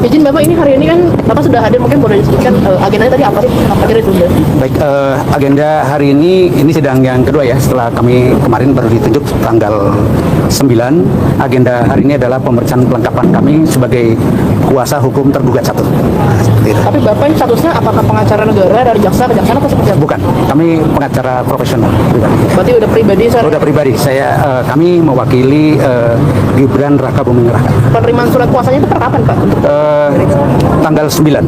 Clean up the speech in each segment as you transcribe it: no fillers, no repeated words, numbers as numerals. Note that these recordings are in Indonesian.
Izin Bapak, ini hari ini kan Bapak sudah hadir, mungkin boleh disebutkan agendanya tadi apa sih? Apa kira itu? Baik, agenda hari ini sidang yang kedua ya, setelah kami kemarin baru ditunjuk tanggal 9. Agenda hari ini adalah pemeriksaan pelengkapan kami sebagai kuasa hukum tergugat satu. Tapi Bapak ini statusnya apakah pengacara negara dari jaksa ke jaksa atau seperti apa? Bukan, kami pengacara profesional. Berarti udah pribadi? Udah pribadi, kami mewakili Gibran Raka Buming Raka. Penerimaan surat kuasanya itu per kapan Pak? Tanggal 9.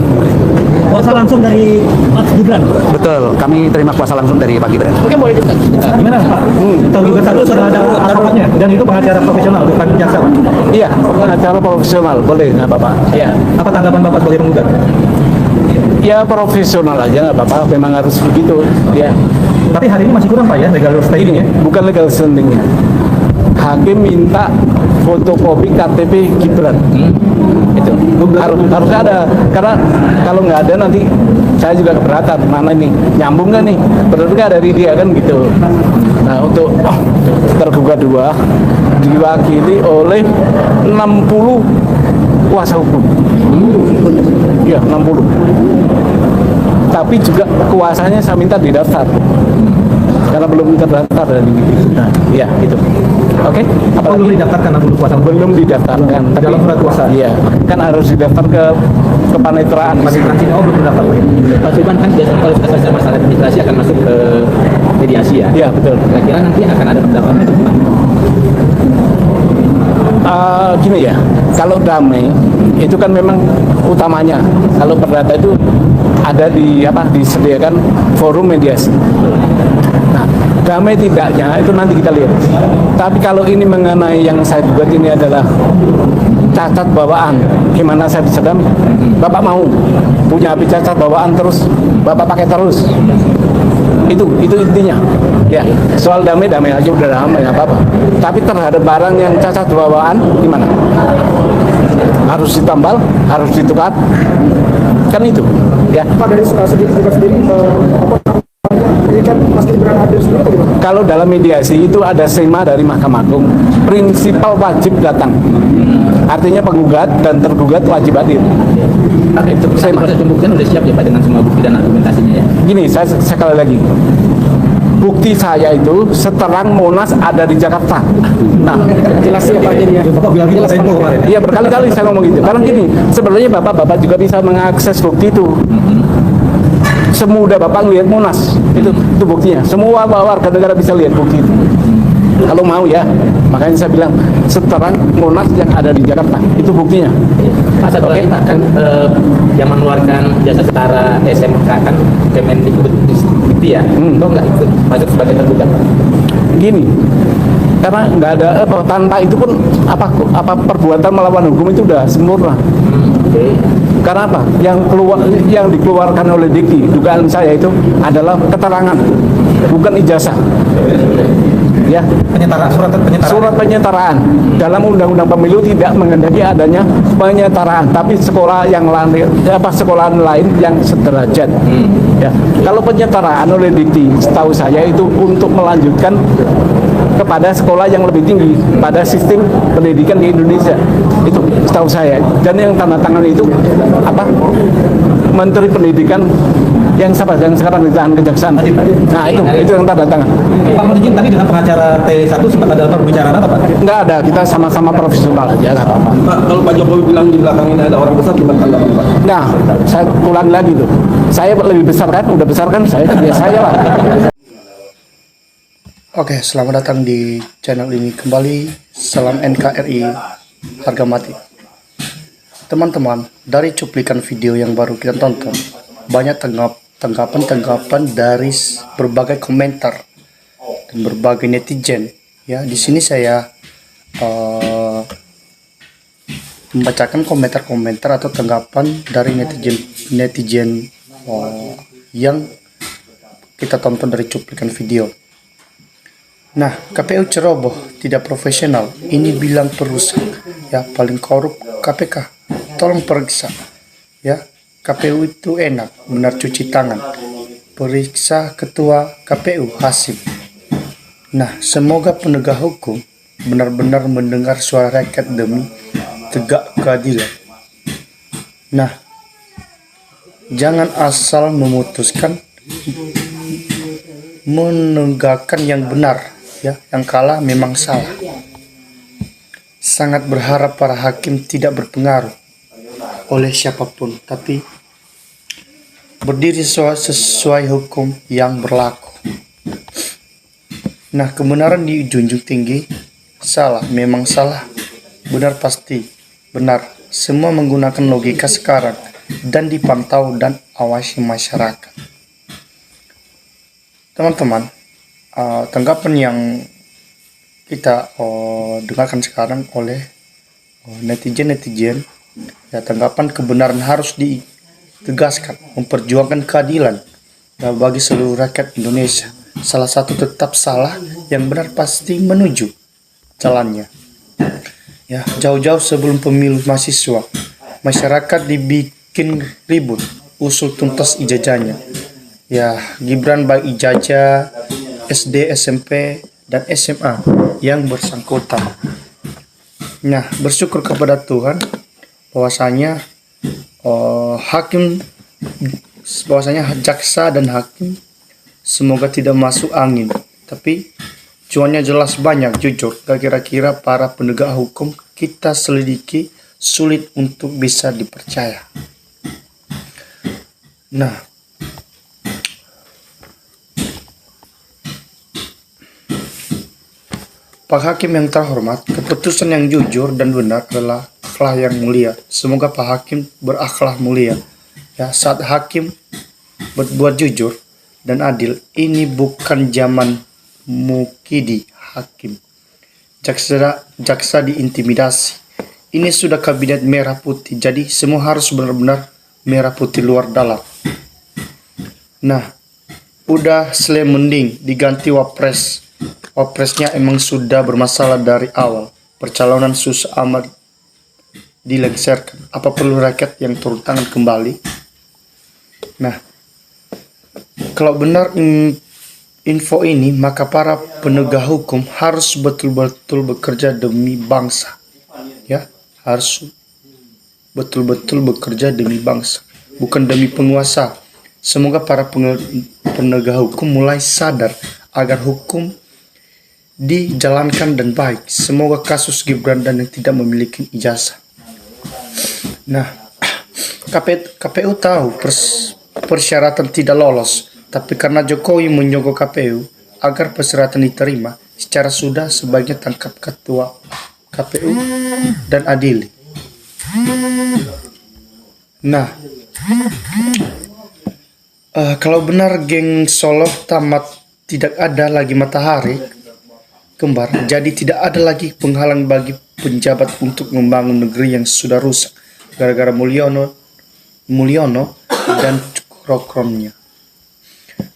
Kuasa langsung dari Mas Gibran? Betul, kami terima kuasa langsung dari Pak Gibran. Mungkin boleh disebutkan. Gimana Pak? Tergugat satu sudah ada advokatnya dan itu pengacara profesional bukan jaksa Pak? Iya, pengacara profesional, boleh nggak Bapak? Iya. Apa tanggapan Bapak sebagai penggugat? Ya profesional aja nggak apa-apa, memang harus begitu. Ya. Tapi hari ini masih kurang Pak ya legal standing ya? Bukan legal standingnya. Hakim minta fotokopi KTP Gibran. Itu harus ada, karena kalau nggak ada nanti saya juga keberatan, mana ini nyambung nggak nih, benar nggak dari dia kan gitu. Nah untuk tergugat dua diwakili oleh 60 kuasa hukum. Ya 60. Tapi juga kuasanya saya minta didaftar karena belum terdaftar dari itu. Nah, ya itu. Oke. Apa belum didaftarkan 60 kuasa? Belum didaftarkan. Tapi dalam surat kuasa. Iya, kan harus didaftar ke kepaniteraan. Oh belum didaftar. Pak Firman, kan biasanya kalau sudah selesai masalah administrasi akan masuk ke mediasi ya? Iya betul. Kira-kira nanti akan ada pendaftaran itu Pak? Gini ya, kalau damai itu kan memang utamanya. Kalau perdata itu ada disediakan forum mediasi. Nah, damai tidaknya itu nanti kita lihat. Tapi kalau ini mengenai yang saya buat ini adalah cacat bawaan, gimana saya bisa damai? Bapak mau punya api cacat bawaan terus, Bapak pakai terus. Itu intinya. Ya, soal damai aja udah damai nggak apa-apa. Tapi terhadap barang yang cacat bawaan gimana? Harus ditambal, harus ditukar, kan itu. Ya. Pak dari segi sendiri ini kan Mas Gibran hadir sendiri atau gimana? Kalau dalam mediasi itu ada sema dari Mahkamah Agung, prinsipal wajib datang. Artinya penggugat dan tergugat wajib hadir. Itu proses pembuktian sudah siap ya Pak dengan semua bukti dan argumentasinya ya? Gini, saya sekali lagi. Bukti saya itu seterang Monas ada di Jakarta. Nah, Jelas ya Pak jadinya. Bapak bilang gitu Tempo kemarin. iya berkali-kali saya ngomong gitu. Karena gini, sebenarnya Bapak juga bisa mengakses bukti itu. Semudah Bapak lihat Monas, itu buktinya. Semua warga negara bisa lihat bukti itu. Kalau mau ya, makanya saya bilang seterang Monas yang ada di Jakarta, itu buktinya. Pak satu lagi Pak, kan yang mengeluarkan jasa setara SMK kan Kemendikbud ya? Kok nggak ikut masuk sebagai tergugat Pak? Gini, karena nggak ada tanpa itu pun apa perbuatan melawan hukum itu udah sempurna. Oke. Karena apa? Yang dikeluarkan oleh Diki, dugaan saya itu adalah keterangan, bukan ijazah. Ya, surat penyetaraan. Dalam Undang-Undang Pemilu tidak menghendaki adanya penyetaraan, tapi sekolah yang lain, sekolahan lain yang sederajat. Ya, kalau penyetaraan oleh Dikti, setahu saya itu untuk melanjutkan kepada sekolah yang lebih tinggi pada sistem pendidikan di Indonesia. Itu setahu saya. Dan yang tanda tangan itu Menteri Pendidikan yang sekarang ditahan kejaksaan. Nah itu yang tanda tangan. Pak Menijin tadi dengan pengacara T1 sempat ada pembicaraan apa Pak? Nggak ada, kita sama-sama profesional aja. Pak, kalau Pak Jokowi bilang di belakang ini ada orang besar, gimana tanggapan Pak? Nah, saya ulang lagi tuh. Saya lebih besar kan, udah besar kan saya lah. Oke, selamat datang di channel ini kembali. Salam NKRI, harga mati. Teman-teman, dari cuplikan video yang baru kita tonton, banyak tanggapan dari berbagai komentar dan berbagai netizen. Ya, di sini saya membacakan komentar-komentar atau tanggapan dari netizen yang kita tonton dari cuplikan video. Nah, KPU ceroboh, tidak profesional. Ini bilang perusak. Ya, paling korup KPK. Tolong periksa. Ya, KPU itu enak, benar cuci tangan. Periksa Ketua KPU Hasim. Nah, semoga penegak hukum benar-benar mendengar suara rakyat demi tegak keadilan. Nah, jangan asal memutuskan, menegakkan yang benar, ya, yang kalah memang salah. Sangat berharap para hakim tidak berpengaruh oleh siapapun, tapi berdiri sesuai hukum yang berlaku. Nah, kebenaran dijunjung tinggi, salah memang salah, benar pasti benar. Semua menggunakan logika sekarang dan dipantau dan awasi masyarakat. Teman-teman, tanggapan yang kita dengarkan sekarang oleh netizen, ya, tanggapan kebenaran harus ditegaskan, memperjuangkan keadilan bagi seluruh rakyat Indonesia. Salah satu tetap salah, yang benar pasti menuju jalannya. Ya, jauh-jauh sebelum pemilu mahasiswa, masyarakat dibikin ribut, usul tuntas ijazahnya. Ya, Gibran baik ijazah SD, SMP, dan SMA yang bersangkutan. Nah, bersyukur kepada Tuhan bahwasanya jaksa dan hakim semoga tidak masuk angin, tapi cuannya jelas banyak, jujur. Kira-kira para penegak hukum kita selidiki sulit untuk bisa dipercaya. Nah, Pak Hakim yang terhormat, keputusan yang jujur dan benar adalah akhlak yang mulia. Semoga Pak Hakim berakhlak mulia. Ya, saat hakim berbuat jujur dan adil, ini bukan zaman Mukidi hakim. Jaksa diintimidasi. Ini sudah kabinet merah putih, jadi semua harus benar-benar merah putih luar dalam. Nah, udah mending diganti wapres. Wapresnya emang sudah bermasalah dari awal. Percalonan susah amat dilengsarkan. Apa perlu rakyat yang turun tangan kembali? Nah, kalau benar info ini, maka para penegak hukum harus betul-betul bekerja demi bangsa. Ya, harus betul-betul bekerja demi bangsa, bukan demi penguasa. Semoga para penegak hukum mulai sadar agar hukum dijalankan dan baik. Semoga kasus Gibran dan yang tidak memiliki ijazah. Nah, KPU tahu persyaratan tidak lolos, tapi karena Jokowi menyogok KPU agar persyaratan diterima, secara sudah sebaiknya tangkap ketua KPU dan adili. Nah, kalau benar geng Solo tamat, tidak ada lagi matahari kembar, jadi tidak ada lagi penghalang bagi penjabat untuk membangun negeri yang sudah rusak gara-gara Mulyono dan krokromnya.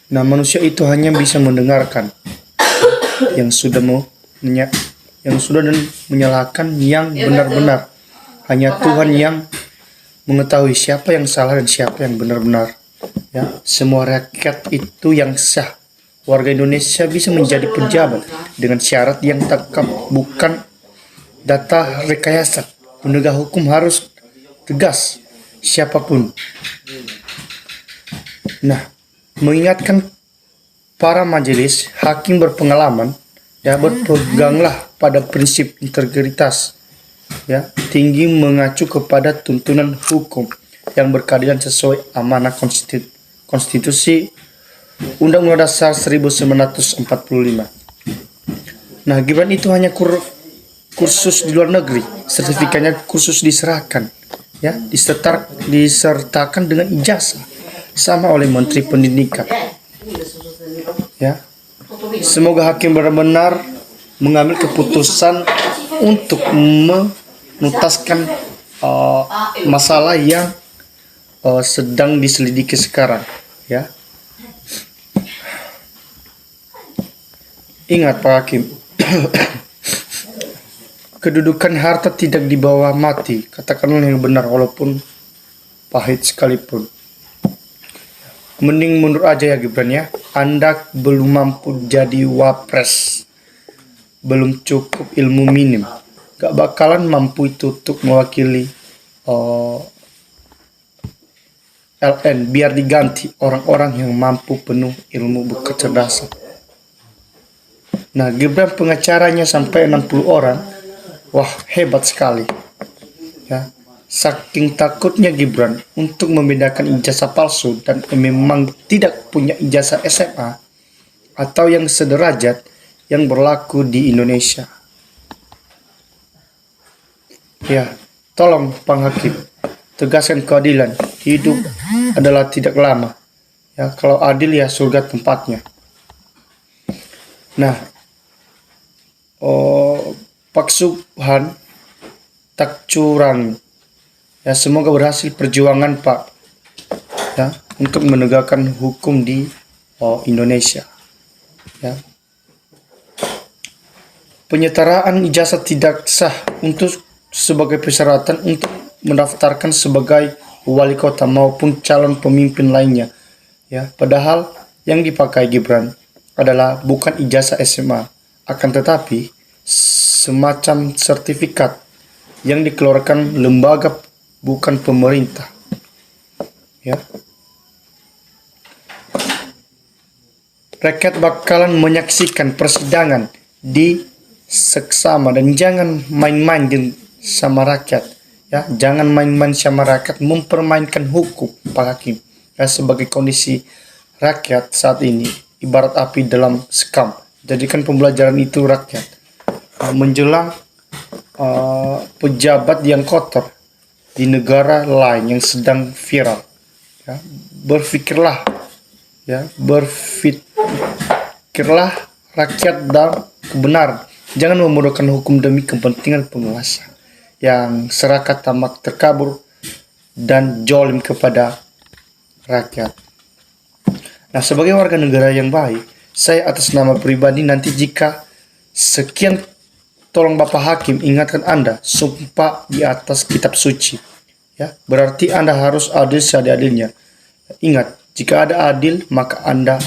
Nah, manusia itu hanya bisa mendengarkan yang sudah dan menyalahkan yang benar-benar. Hanya Tuhan yang mengetahui siapa yang salah dan siapa yang benar-benar. Ya, semua rakyat itu yang sah. Warga Indonesia bisa menjadi pejabat dengan syarat yang tetap, bukan data rekayasa. Penegak hukum harus tegas siapapun. Nah, mengingatkan para majelis hakim berpengalaman, ya, berpeganglah pada prinsip integritas, ya, tinggi mengacu kepada tuntunan hukum yang berkeadilan sesuai amanah konstitusi Undang-Undang Dasar 1945. Nah, Gibran itu hanya kursus di luar negeri, sertifikatnya kursus diserahkan, ya, disertakan dengan ijazah sama oleh Menteri Pendidikan. Ya, semoga hakim benar-benar mengambil keputusan untuk menuntaskan masalah yang sedang diselidiki sekarang. Ya, Ingat Pak Hakim, kedudukan harta tidak dibawa mati. Katakanlah yang benar walaupun pahit sekalipun. Mending mundur aja ya Gibran ya. Anda belum mampu jadi wapres. Belum cukup ilmu minim. Gak bakalan mampu itu untuk mewakili LN. Biar diganti orang-orang yang mampu penuh ilmu kecerdasan. Nah, Gibran pengacaranya sampai 60 orang. Wah, hebat sekali. Ya. Saking takutnya Gibran untuk membedakan ijazah palsu dan memang tidak punya ijazah SMA atau yang sederajat yang berlaku di Indonesia. Ya, tolong Pak Hakim, tegaskan keadilan. Hidup adalah tidak lama. Ya, kalau adil ya surga tempatnya. Nah, Pak Subhan tak curang. Ya, semoga berhasil perjuangan Pak ya untuk menegakkan hukum di Indonesia. Ya. Penyetaraan ijazah tidak sah untuk sebagai persyaratan untuk mendaftarkan sebagai wali kota maupun calon pemimpin lainnya. Ya, padahal yang dipakai Gibran adalah bukan ijazah SMA, akan tetapi semacam sertifikat yang dikeluarkan lembaga bukan pemerintah. Ya. Rakyat bakalan menyaksikan persidangan di seksama dan jangan main-main sama rakyat. Ya, jangan main-main sama rakyat, mempermainkan hukum Pak Hakim. Ya, sebagai kondisi rakyat saat ini ibarat api dalam sekam. Jadikan pembelajaran itu rakyat. Menjelang pejabat yang kotor di negara lain yang sedang viral. Ya, berpikirlah rakyat dan kebenaran. Jangan memudahkan hukum demi kepentingan penguasa yang serakah tamak terkabur dan jolim kepada rakyat. Nah, sebagai warga negara yang baik, saya atas nama pribadi nanti jika sekian, tolong Bapak Hakim ingatkan Anda sumpah di atas kitab suci. Ya, berarti Anda harus adil seadil-adilnya. Ingat, jika ada adil maka Anda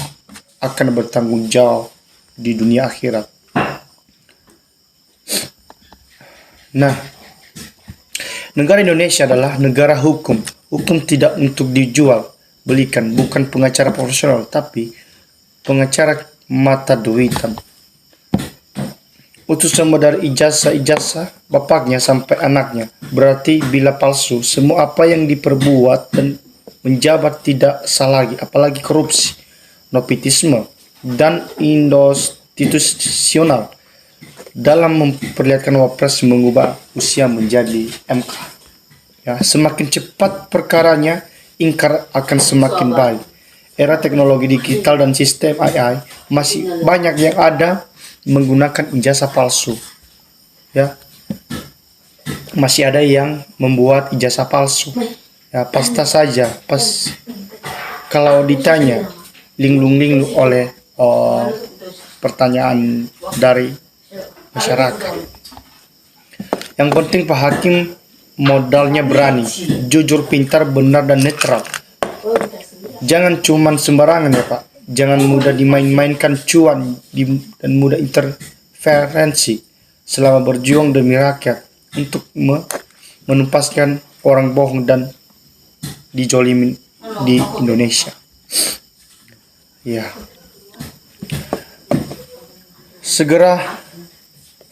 akan bertanggung jawab di dunia akhirat. Nah, negara Indonesia adalah negara hukum. Hukum tidak untuk dijual, belikan, bukan pengacara profesional, tapi pengacara mata duitan. Utusan dari ijazah bapaknya sampai anaknya. Berarti bila palsu, semua apa yang diperbuat dan menjabat tidak sah lagi, apalagi korupsi, nepotisme, dan inkonstitusional dalam memperlihatkan wapres mengubah usia menjadi MK. Ya, semakin cepat perkaranya, ingkar akan semakin baik. Era teknologi digital dan sistem AI masih banyak yang ada menggunakan ijazah palsu. Ya, masih ada yang membuat ijazah palsu. Ya, pasti saja kalau ditanya linglung-linglung oleh pertanyaan dari masyarakat. Yang penting Pak Hakim modalnya berani, jujur, pintar, benar, dan netral. Jangan cuman sembarangan ya Pak. Jangan mudah dimain-mainkan cuan dan mudah interferensi selama berjuang demi rakyat untuk menempaskan orang bohong dan dijolimin di Indonesia. Ya. Segera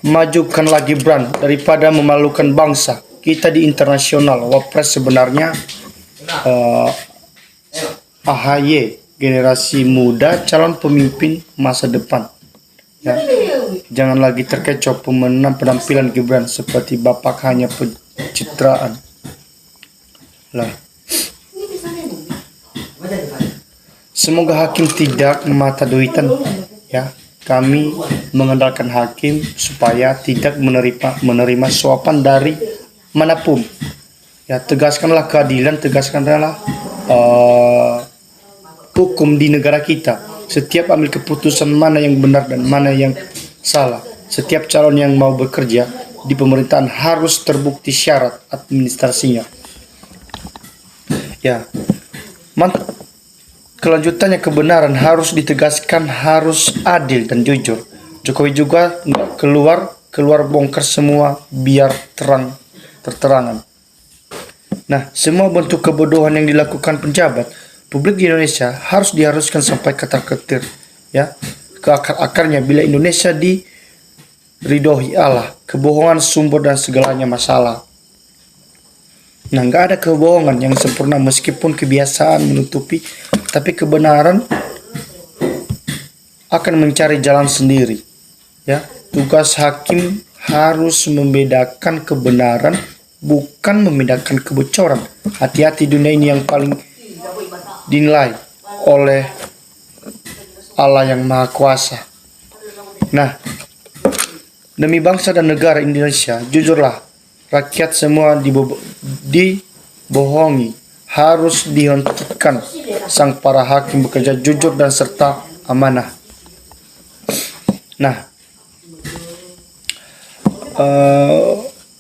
majukan lagi Gibran daripada memalukan bangsa. Kita di internasional, wapres sebenarnya AHY, generasi muda, calon pemimpin masa depan. Ya. Jangan lagi terkecoh penampilan Gibran seperti bapak hanya pencitraan. Lah. Semoga hakim tidak mata duitan. Ya, kami mengandalkan hakim supaya tidak menerima suapan dari manapun. Ya, tegaskanlah keadilan, tegaskanlah hukum di negara kita. Setiap ambil keputusan mana yang benar dan mana yang salah. Setiap calon yang mau bekerja di pemerintahan harus terbukti syarat administrasinya. Ya, mantap. Kelanjutannya kebenaran harus ditegaskan, harus adil dan jujur. Jokowi juga nggak keluar bongkar semua biar terterangan. Nah, semua bentuk kebodohan yang dilakukan penjabat publik di Indonesia diharuskan sampai ketar-ketir, ya, ke akar-akarnya. Bila Indonesia diridhoi Allah, kebohongan sumber dan segalanya masalah. Nah, nggak ada kebohongan yang sempurna meskipun kebiasaan menutupi, tapi kebenaran akan mencari jalan sendiri. Ya, tugas hakim harus membedakan kebenaran, bukan membedakan kebocoran. Hati-hati, dunia ini yang paling dinilai oleh Allah yang Maha Kuasa. Nah, demi bangsa dan negara Indonesia, jujurlah, rakyat semua dibohongi, harus dihentikan. Sang para hakim bekerja jujur dan serta amanah. Nah,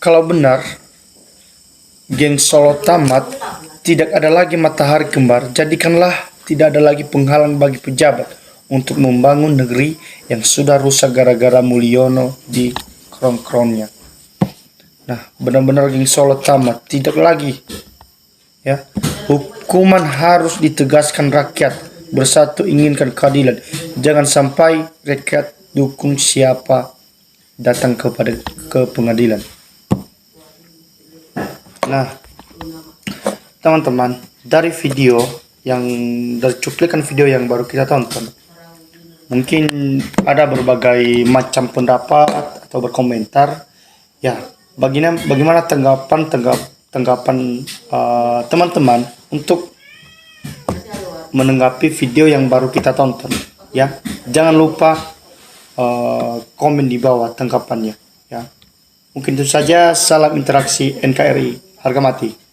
kalau benar geng Solo tamat, tidak ada lagi matahari kembar, jadikanlah tidak ada lagi penghalang bagi pejabat untuk membangun negeri yang sudah rusak gara-gara Mulyono di kron-kronnya. Nah, benar-benar geng Solo tamat, tidak lagi, ya. Hukuman harus ditegaskan, rakyat bersatu inginkan keadilan. Jangan sampai rakyat dukung siapa datang ke pengadilan. Nah, teman-teman, dari cuplikan video yang baru kita tonton, mungkin ada berbagai macam pendapat atau berkomentar. Ya, bagaimana tanggapan teman-teman untuk menanggapi video yang baru kita tonton? Ya, jangan lupa komen di bawah tanggapannya. Ya, mungkin itu saja. Salam interaksi NKRI harga mati.